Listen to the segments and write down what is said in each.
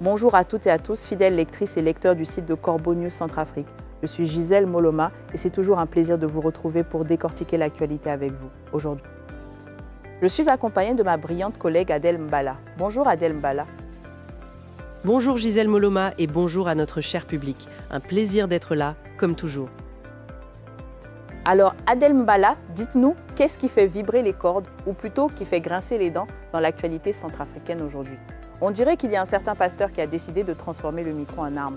Bonjour à toutes et à tous, fidèles lectrices et lecteurs du site de Corbeau News Centrafrique. Je suis Gisèle Moloma et c'est toujours un plaisir de vous retrouver pour décortiquer l'actualité avec vous aujourd'hui. Je suis accompagnée de ma brillante collègue Adèle Mbala. Bonjour Adèle Mbala. Bonjour Gisèle Moloma et bonjour à notre cher public. Un plaisir d'être là, comme toujours. Alors Adèle Mbala, dites-nous, qu'est-ce qui fait vibrer les cordes, ou plutôt qui fait grincer les dents dans l'actualité centrafricaine aujourd'hui? On dirait qu'il y a un certain pasteur qui a décidé de transformer le micro en arme.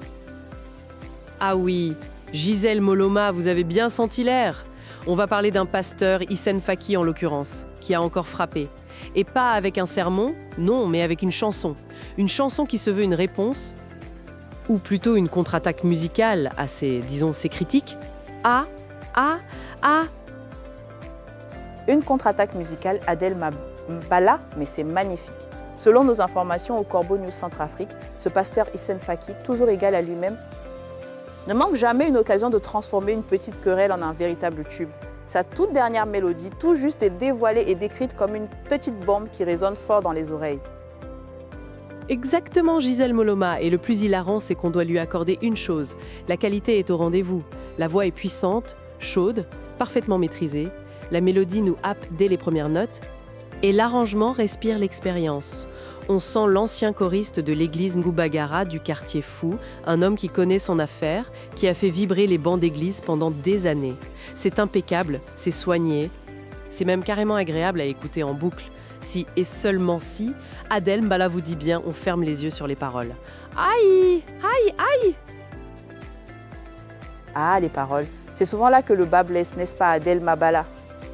Ah oui, Gisèle Moloma, vous avez bien senti l'air. On va parler d'un pasteur, Hissène Faky en l'occurrence, qui a encore frappé. Et pas avec un sermon, non, mais avec une chanson. Une chanson qui se veut une réponse, ou plutôt une contre-attaque musicale à ses critiques. Une contre-attaque musicale Adèle Mbala, mais c'est magnifique. Selon nos informations au Corbeau News Centrafrique, ce pasteur Hissène Faky, toujours égal à lui-même, ne manque jamais une occasion de transformer une petite querelle en un véritable tube. Sa toute dernière mélodie, tout juste, est dévoilée et décrite comme une petite bombe qui résonne fort dans les oreilles. Exactement Gisèle Moloma, et le plus hilarant, c'est qu'on doit lui accorder une chose. La qualité est au rendez-vous. La voix est puissante, chaude, parfaitement maîtrisée. La mélodie nous happe dès les premières notes. Et l'arrangement respire l'expérience. On sent l'ancien choriste de l'église Ngoubagara du quartier Fou, un homme qui connaît son affaire, qui a fait vibrer les bancs d'église pendant des années. C'est impeccable, c'est soigné, c'est même carrément agréable à écouter en boucle. Si et seulement si, Adèle Mbala vous dit bien, on ferme les yeux sur les paroles. Aïe, aïe, aïe! Ah, les paroles. C'est souvent là que le bas blesse, n'est-ce pas Adèle Mbala?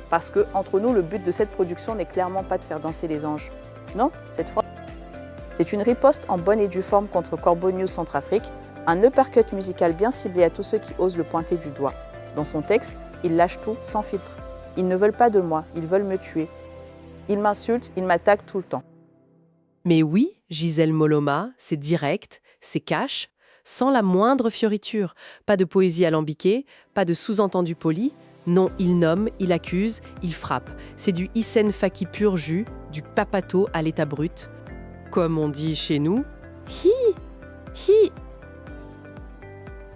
Parce que, entre nous, le but de cette production n'est clairement pas de faire danser les anges. Non, cette fois, c'est une riposte en bonne et due forme contre Corbeau News Centrafrique, un uppercut musical bien ciblé à tous ceux qui osent le pointer du doigt. Dans son texte, il lâche tout sans filtre. Ils ne veulent pas de moi, ils veulent me tuer. Ils m'insultent, ils m'attaquent tout le temps. Mais oui, Gisèle Moloma, c'est direct, c'est cash, sans la moindre fioriture. Pas de poésie alambiquée, pas de sous-entendu poli. Non, il nomme, il accuse, il frappe. C'est du Hissène Faky pur jus, du papato à l'état brut. Comme on dit chez nous, hi.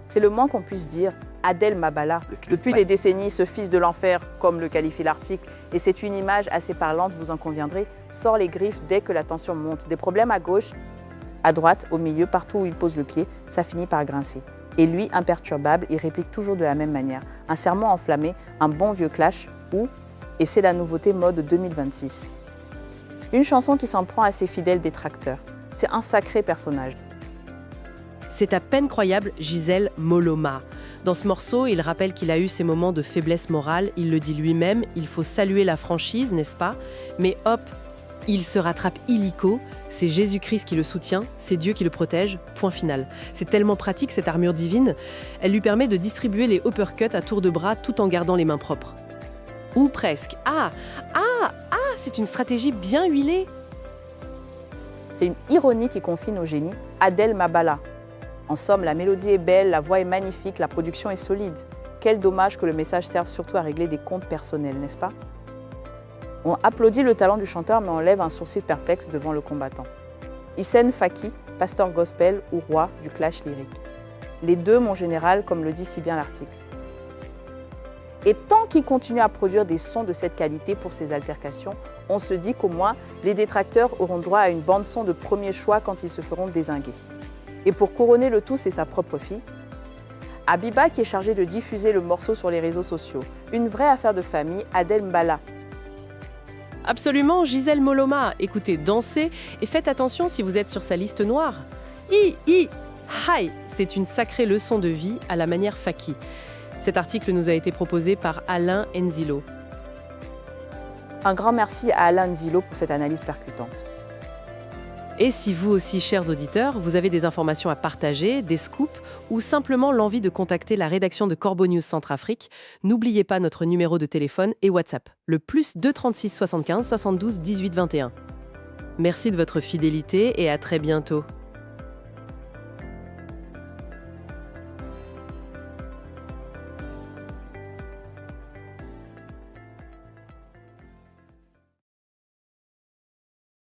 C'est le moins qu'on puisse dire. Adèle Mbala, depuis des décennies, ce fils de l'enfer, comme le qualifie l'article, et c'est une image assez parlante, vous en conviendrez, sort les griffes dès que la tension monte. Des problèmes à gauche, à droite, au milieu, partout où il pose le pied, ça finit par grincer. Et lui, imperturbable, il réplique toujours de la même manière. Un sermon enflammé, un bon vieux clash, et c'est la nouveauté mode 2026. Une chanson qui s'en prend à ses fidèles détracteurs. C'est un sacré personnage. C'est à peine croyable, Gisèle Moloma. Dans ce morceau, il rappelle qu'il a eu ses moments de faiblesse morale, il le dit lui-même, il faut saluer la franchise, n'est-ce pas? Mais hop, il se rattrape illico, c'est Jésus-Christ qui le soutient, c'est Dieu qui le protège, point final. C'est tellement pratique cette armure divine, elle lui permet de distribuer les uppercuts à tour de bras tout en gardant les mains propres. Ou presque. C'est une stratégie bien huilée. C'est une ironie qui confine au génie, Adèle Mbala. En somme, la mélodie est belle, la voix est magnifique, la production est solide. Quel dommage que le message serve surtout à régler des comptes personnels, n'est-ce pas? On applaudit le talent du chanteur, mais on lève un sourcil perplexe devant le combattant. Hissène Faky, pasteur gospel ou roi du clash lyrique. Les deux, mon général, comme le dit si bien l'article. Et tant qu'il continue à produire des sons de cette qualité pour ses altercations, on se dit qu'au moins, les détracteurs auront droit à une bande-son de premier choix quand ils se feront dézinguer. Et pour couronner le tout, c'est sa propre fille, Habiba, qui est chargée de diffuser le morceau sur les réseaux sociaux. Une vraie affaire de famille, Adèle Mbala. Absolument, Gisèle Moloma. Écoutez, dansez et faites attention si vous êtes sur sa liste noire. Hi, c'est une sacrée leçon de vie à la manière Faky. Cet article nous a été proposé par Alain Nzilo. Un grand merci à Alain Nzilo pour cette analyse percutante. Et si vous aussi, chers auditeurs, vous avez des informations à partager, des scoops ou simplement l'envie de contacter la rédaction de Corbeau News Centrafrique, n'oubliez pas notre numéro de téléphone et WhatsApp, le +2 36 75 72 18 21. Merci de votre fidélité et à très bientôt.